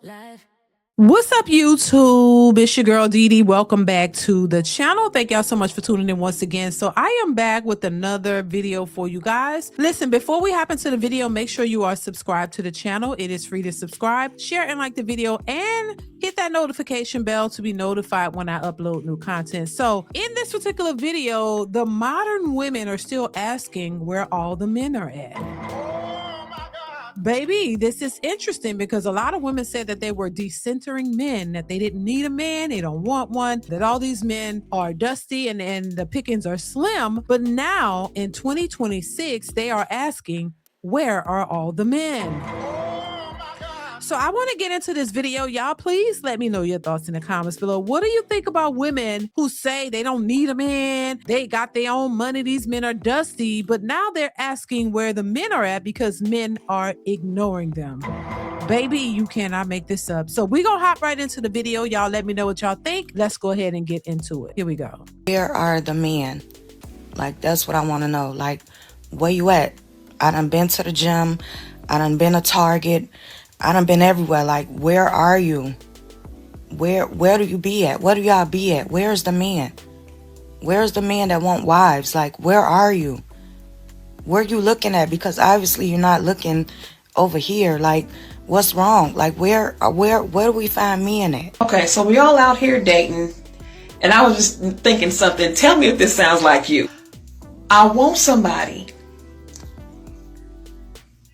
Life. What's up, YouTube? It's your girl Dee Dee. Welcome back to the channel. Thank y'all so much for tuning in once again. So I am back with another video for you guys. Listen, before we hop into the video, make sure you are subscribed to the channel. It is free to subscribe, share and like the video, and hit that notification bell to be notified when I upload new content. So in this particular video, the modern women are still asking where all the men are at. Baby, this is interesting because a lot of women said that they were decentering men, that they didn't need a man, they don't want one, that all these men are dusty and the pickings are slim. But now in 2026, they are asking, where are all the men? So I want to get into this video. Y'all, please let me know your thoughts in the comments below. What do you think about women who say they don't need a man? They got their own money. These men are dusty, but now they're asking where the men are at because men are ignoring them. Baby, you cannot make this up. So we're going to hop right into the video. Y'all let me know what y'all think. Let's go ahead and get into it. Here we go. Where are the men? Like, that's what I want to know. Like, where you at? I done been to the gym. I done been to Target. I done been everywhere. Like, where are you? Where do you be at? Where do y'all be at? Where's the man? Where's the man that want wives? Like, where are you? Where you looking at? Because obviously you're not looking over here. Like, what's wrong? Like, where do we find men at? Okay, so we all out here dating, and I was just thinking something. Tell me if this sounds like you. I want somebody,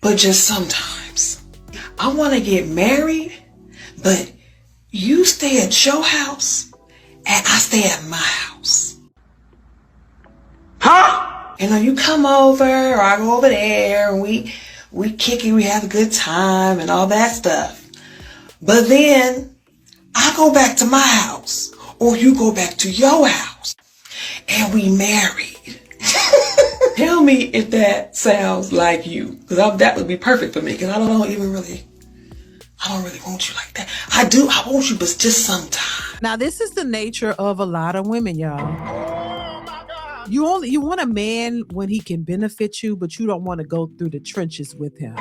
but just sometimes. I want to get married, but you stay at your house, and I stay at my house. Huh? You know, you come over, or I go over there, and we kick it, we have a good time, and all that stuff. But then, I go back to my house, or you go back to your house, and we married. Tell me if that sounds like you, because that would be perfect for me, because I don't really want you like that. I want you, but just sometimes. Now, this is the nature of a lot of women, y'all. You want a man when he can benefit you, but you don't want to go through the trenches with him.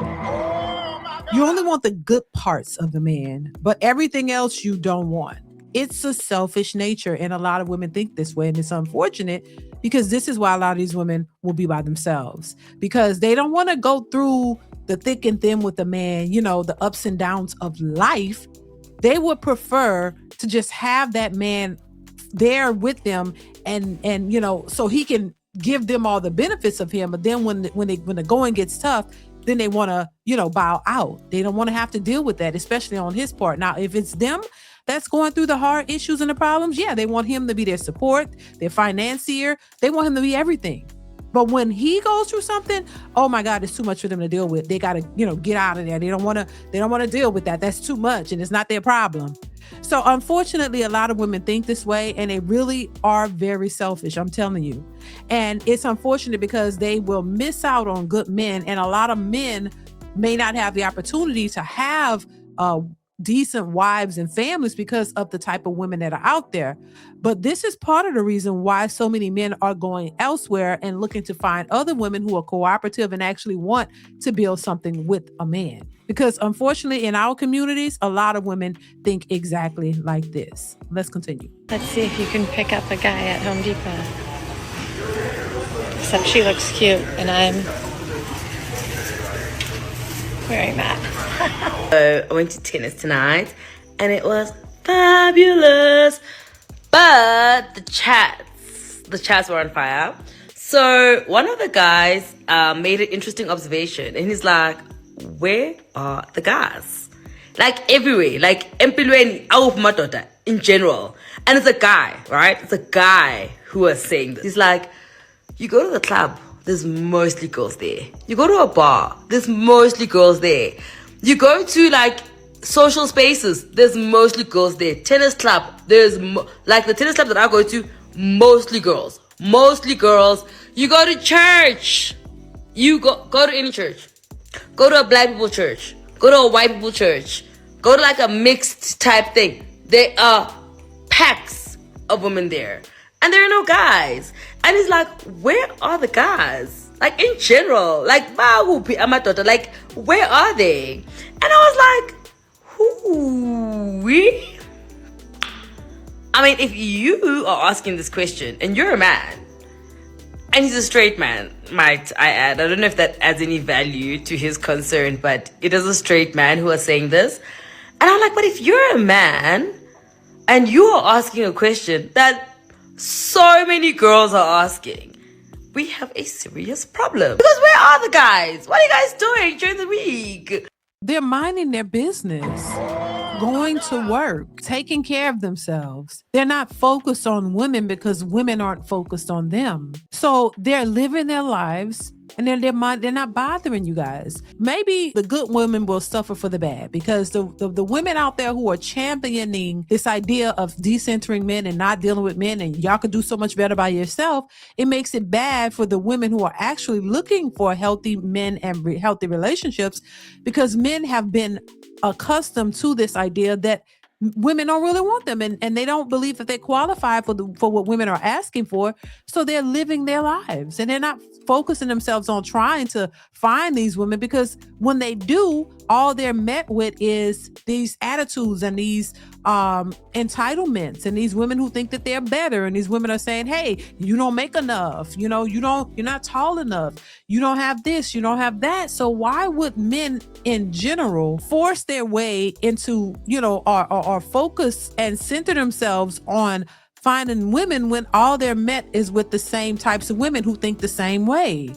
You only want the good parts of the man, but everything else you don't want. It's a selfish nature, and a lot of women think this way, and it's unfortunate because this is why a lot of these women will be by themselves, because they don't want to go through the thick and thin with the man, you know, the ups and downs of life. They would prefer to just have that man there with them and you know, so he can give them all the benefits of him. But then when the going gets tough, then they want to, you know, bow out. They don't want to have to deal with that, especially on his part. Now, if it's them that's going through the hard issues and the problems, yeah, they want him to be their support, their financier. They want him to be everything. But when he goes through something, oh my God, it's too much for them to deal with. They got to, you know, get out of there. They don't want to deal with that. That's too much, and it's not their problem. So unfortunately, a lot of women think this way, and they really are very selfish, I'm telling you. And it's unfortunate because they will miss out on good men, and a lot of men may not have the opportunity to have decent wives and families because of the type of women that are out there. But this is part of the reason why so many men are going elsewhere and looking to find other women who are cooperative and actually want to build something with a man. Because unfortunately, in our communities, a lot of women think exactly like this. Let's continue. Let's see if you can pick up a guy at Home Depot. Except she looks cute and I'm wearing that. So I went to tennis tonight and it was fabulous, but the chats were on fire. So one of the guys made an interesting observation, and he's like, where are the guys? Like everywhere, like empilweni out madoda in general. And it's a guy, right? It's a guy who was saying this. He's like, you go to the club, there's mostly girls there. You go to a bar, there's mostly girls there. You go to like social spaces, there's mostly girls there. Tennis club, there's like the tennis club that I go to, mostly girls. You go to church, you go to any church. Go to a black people church, go to a white people church, go to like a mixed type thing. There are packs of women there, and there are no guys. And he's like, where are the guys? Like in general, like where are they? And I was like, Hoo-wee. I mean, if you are asking this question and you're a man, and he's a straight man, might I add. I don't know if that adds any value to his concern, but it is a straight man who is saying this. And I'm like, but if you're a man and you are asking a question that so many girls are asking, we have a serious problem. Because where are the guys? What are you guys doing during the week? They're minding their business, going to work, taking care of themselves. They're not focused on women because women aren't focused on them. So they're living their lives and they're not bothering you guys. Maybe the good women will suffer for the bad because the women out there who are championing this idea of decentering men and not dealing with men and y'all could do so much better by yourself, it makes it bad for the women who are actually looking for healthy men and healthy relationships, because men have been accustomed to this idea that women don't really want them and they don't believe that they qualify for what women are asking for. So they're living their lives and they're not focusing themselves on trying to find these women, because when they do, all they're met with is these attitudes and these entitlements and these women who think that they're better, and these women are saying, hey, you don't make enough, you're not tall enough, you don't have this, you don't have that. So why would men in general force their way into or focus and center themselves on finding women when all they're met is with the same types of women who think the same way?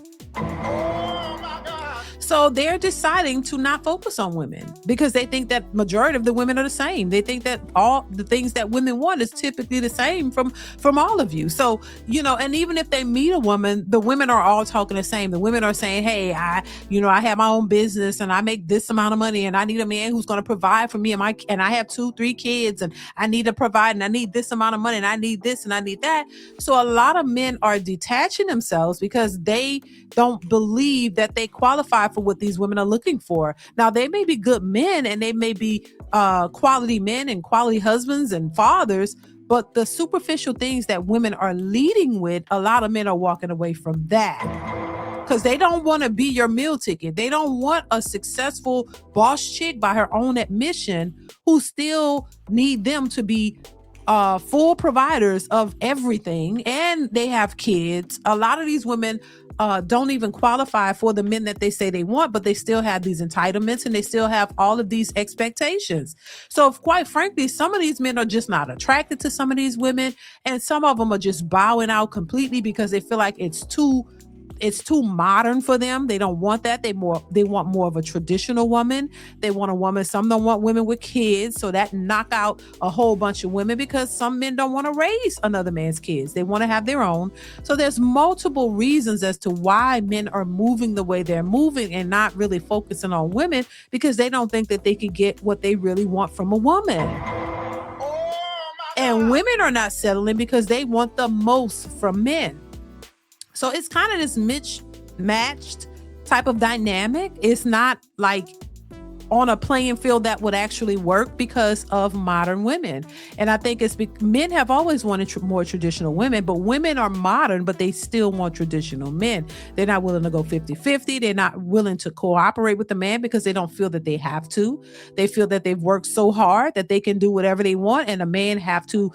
So they're deciding to not focus on women because they think that majority of the women are the same. They think that all the things that women want is typically the same from all of you. So, and even if they meet a woman, the women are all talking the same. The women are saying, hey, I have my own business and I make this amount of money and I need a man who's going to provide for me and I have 2-3 kids and I need to provide and I need this amount of money and I need this and I need that. So a lot of men are detaching themselves because they don't believe that they qualify for what these women are looking for. Now, they may be good men and they may be quality men and quality husbands and fathers, but the superficial things that women are leading with, a lot of men are walking away from that because they don't want to be your meal ticket. They don't want a successful boss chick, by her own admission, who still need them to be full providers of everything, and they have kids. A lot of these women don't even qualify for the men that they say they want, but they still have these entitlements and they still have all of these expectations. So quite frankly, some of these men are just not attracted to some of these women, and some of them are just bowing out completely because they feel like it's too modern for them. They don't want that. They want more of a traditional woman. They want a woman. Some don't want women with kids. So that knock out a whole bunch of women because some men don't want to raise another man's kids. They want to have their own. So there's multiple reasons as to why men are moving the way they're moving and not really focusing on women, because they don't think that they can get what they really want from a woman. And women are not settling because they want the most from men. So it's kind of this mismatched type of dynamic. It's not like on a playing field that would actually work because of modern women. And I think men have always wanted more traditional women, but women are modern, but they still want traditional men. They're not willing to go 50-50. They're not willing to cooperate with the man because they don't feel that they have to. They feel that they've worked so hard that they can do whatever they want, and a man have to,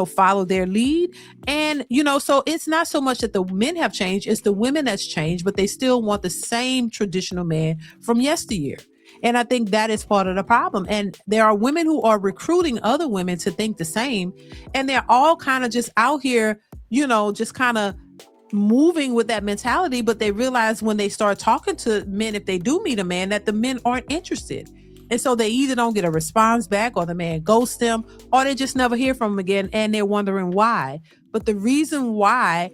follow their lead. And, so it's not so much that the men have changed, it's the women that's changed, but they still want the same traditional man from yesteryear. And I think that is part of the problem. And there are women who are recruiting other women to think the same. And they're all kind of just out here, just kind of moving with that mentality. But they realize when they start talking to men, if they do meet a man, that the men aren't interested. And so they either don't get a response back, or the man ghosts them, or they just never hear from them again. And they're wondering why. But the reason why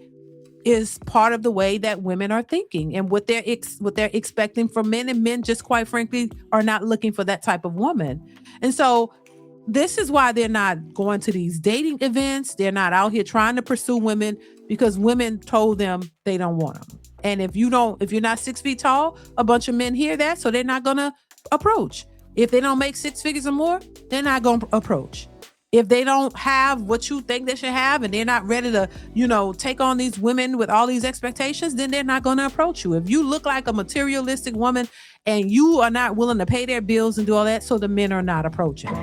is part of the way that women are thinking and what they're expecting from men, and men just quite frankly are not looking for that type of woman. And so this is why they're not going to these dating events. They're not out here trying to pursue women because women told them they don't want them. And if you're not 6 feet tall, a bunch of men hear that, so they're not going to approach. If they don't make 6 figures or more, they're not going to approach. If they don't have what you think they should have and they're not ready to, take on these women with all these expectations, then they're not going to approach you. If you look like a materialistic woman and you are not willing to pay their bills and do all that, so the men are not approaching.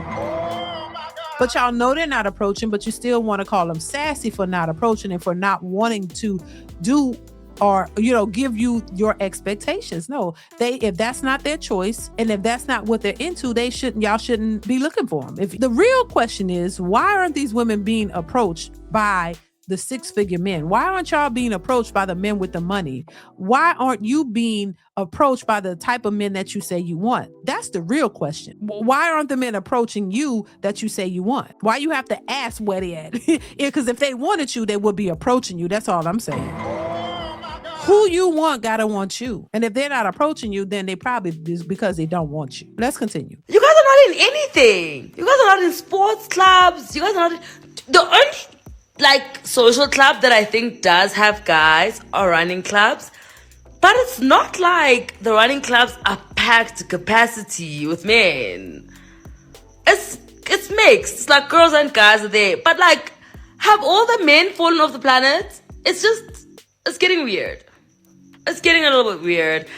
But y'all know they're not approaching, but you still want to call them sassy for not approaching and for not wanting to do or, give you your expectations. No, if that's not their choice and if that's not what they're into, y'all shouldn't be looking for them. If the real question is, why aren't these women being approached by the six-figure men? Why aren't y'all being approached by the men with the money? Why aren't you being approached by the type of men that you say you want? That's the real question. Why aren't the men approaching you that you say you want? Why you have to ask where they at? Because if they wanted you, they would be approaching you. That's all I'm saying. Who you want gotta want you. And if they're not approaching you, then they probably is because they don't want you. Let's continue. You guys are not in anything. You guys are not in sports clubs. You guys are not the only social club that I think does have guys are running clubs. But it's not like the running clubs are packed to capacity with men. It's mixed. It's like girls and guys are there. But have all the men fallen off the planet? It's getting weird. It's getting a little bit weird.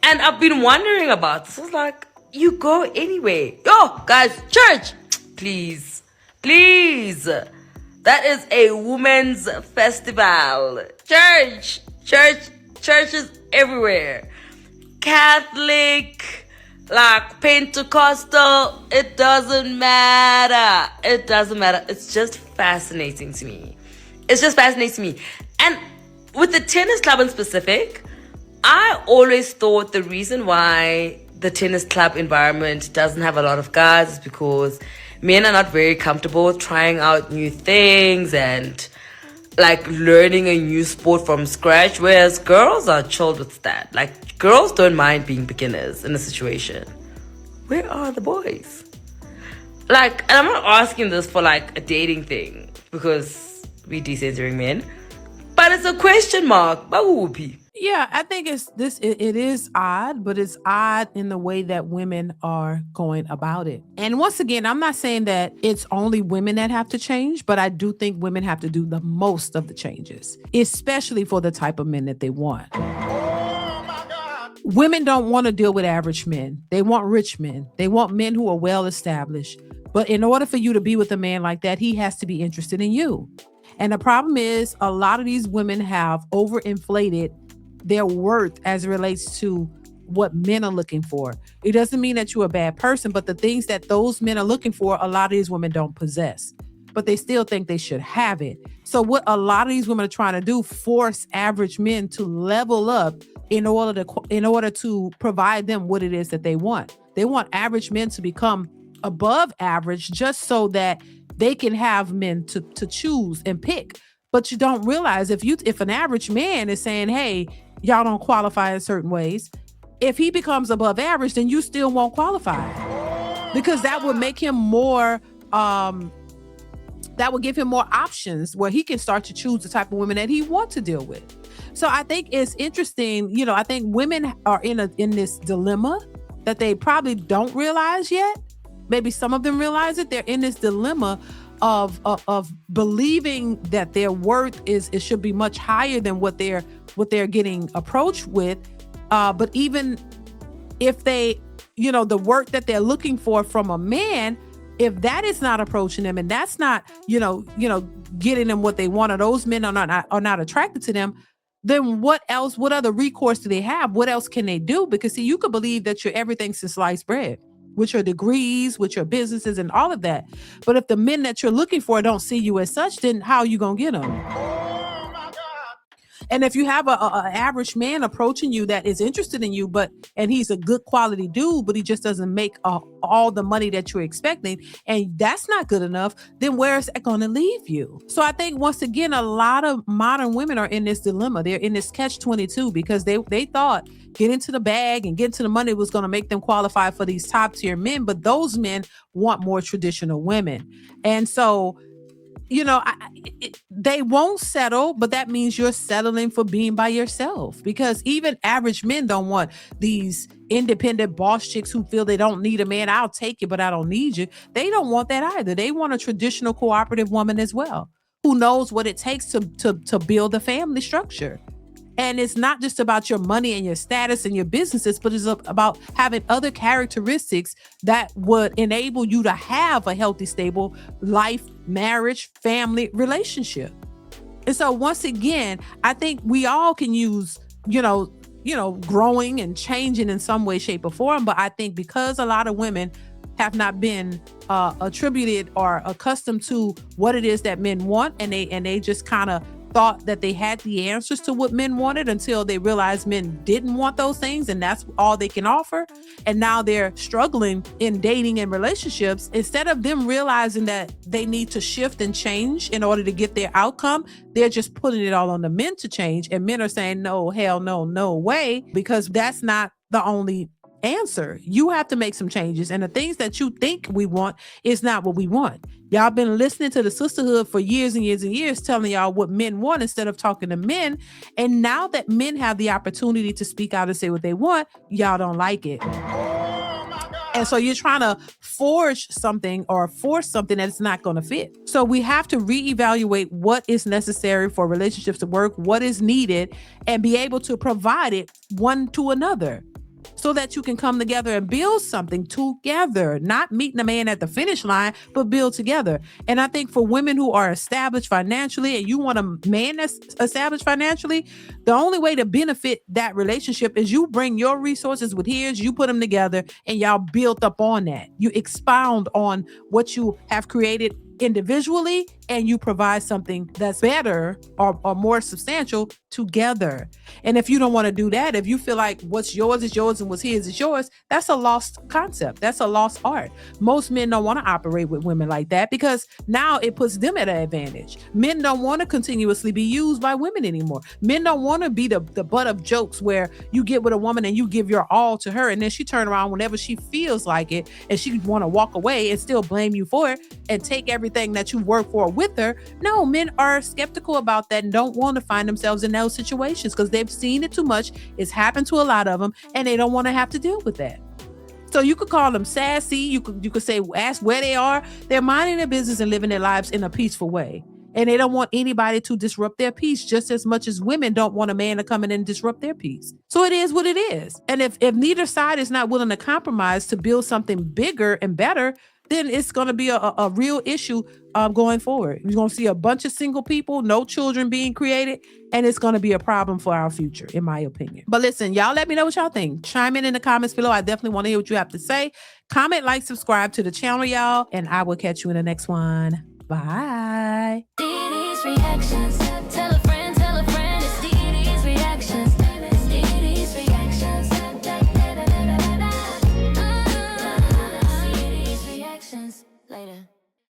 And I've been wondering about this. It's like, you go anyway. Yo, guys, church. Please. Please. That is a women's festival. Churches everywhere. Catholic, Pentecostal, it doesn't matter. It doesn't matter. It's just fascinating to me. And with the tennis club in specific, I always thought the reason why the tennis club environment doesn't have a lot of guys is because men are not very comfortable trying out new things and learning a new sport from scratch, whereas girls are chilled with that. Girls don't mind being beginners in a situation. Where are the boys? And I'm not asking this for a dating thing because we decensoring men, but it's a question mark. Yeah, I think it is odd, but it's odd in the way that women are going about it. And once again, I'm not saying that it's only women that have to change, but I do think women have to do the most of the changes, especially for the type of men that they want. Women don't want to deal with average men. They want rich men. They want men who are well established. But in order for you to be with a man like that, he has to be interested in you. And the problem is a lot of these women have overinflated their worth as it relates to what men are looking for. It doesn't mean that you're a bad person, but the things that those men are looking for, a lot of these women don't possess, but they still think they should have it. So what a lot of these women are trying to do, force average men to level up in order to provide them what it is that they want. They want average men to become above average just so that they can have men to choose and pick. But you don't realize if an average man is saying, hey, y'all don't qualify in certain ways, if he becomes above average, then you still won't qualify, because that would make him more, that would give him more options where he can start to choose the type of women that he wants to deal with. So I think it's interesting. I think women are in this dilemma that they probably don't realize yet. Maybe some of them realize it. They're in this dilemma of believing that their worth it should be much higher than what they're getting approached with. But even if they, the work that they're looking for from a man, if that is not approaching them and that's not, getting them what they want, or those men are not attracted to them, then what other recourse do they have? What else can they do? Because see, you could believe that you're everything since sliced bread, with your degrees, with your businesses and all of that. But if the men that you're looking for don't see you as such, then how are you going to get them? And if you have a average man approaching you that is interested in you, and he's a good quality dude, but he just doesn't make all the money that you're expecting, and that's not good enough, then where is that going to leave you? So I think once again, a lot of modern women are in this dilemma. They're in this catch-22 because they thought getting to the bag and getting to the money was going to make them qualify for these top tier men, but those men want more traditional women. And so they won't settle, but that means you're settling for being by yourself, because even average men don't want these independent boss chicks who feel they don't need a man. I'll take you, but I don't need you. They don't want that either. They want a traditional cooperative woman as well, who knows what it takes to build a family structure. And it's not just about your money and your status and your businesses, but it's about having other characteristics that would enable you to have a healthy, stable life, marriage, family relationship. And so once again, I think we all can use, growing and changing in some way, shape, or form. But I think because a lot of women have not been attributed or accustomed to what it is that men want, and they just kind of thought that they had the answers to what men wanted until they realized men didn't want those things, and that's all they can offer. And now they're struggling in dating and relationships. Instead of them realizing that they need to shift and change in order to get their outcome, they're just putting it all on the men to change. And men are saying, no, hell no, no way, because that's not the only answer. You have to make some changes, and the things that you think we want is not what we want. Y'all been listening to the sisterhood for years and years and years, telling y'all what men want instead of talking to men. And now that men have the opportunity to speak out and say what they want, y'all don't like it. And so you're trying to forge something or force something that's not going to fit. So we have to reevaluate what is necessary for relationships to work, what is needed, and be able to provide it one to another, so that you can come together and build something together, not meeting a man at the finish line, but build together. And I think for women who are established financially and you want a man that's established financially, the only way to benefit that relationship is you bring your resources with his, you put them together, and y'all build up on that. You expound on what you have created individually, and you provide something that's better or more substantial together. And if you don't want to do that, if you feel like what's yours is yours and what's his is yours, that's a lost concept. That's a lost art. Most men don't want to operate with women like that because now it puts them at an advantage. Men don't want to continuously be used by women anymore. Men don't want to be the butt of jokes where you get with a woman and you give your all to her, and then she turn around whenever she feels like it and she want to walk away and still blame you for it and take everything that you work for with her. No, men are skeptical about that and don't want to find themselves in those situations because they've seen it too much. It's happened to a lot of them, and they don't want to have to deal with that. So you could call them sassy. You could say, ask where they are. They're minding their business and living their lives in a peaceful way. And they don't want anybody to disrupt their peace just as much as women don't want a man to come in and disrupt their peace. So it is what it is. And if neither side is not willing to compromise to build something bigger and better, then it's going to be a real issue going forward. You're going to see a bunch of single people, no children being created, and it's going to be a problem for our future, in my opinion. But listen, y'all let me know what y'all think. Chime in the comments below. I definitely want to hear what you have to say. Comment, like, subscribe to the channel, y'all, and I will catch you in the next one. Bye. DeeDeesReactions.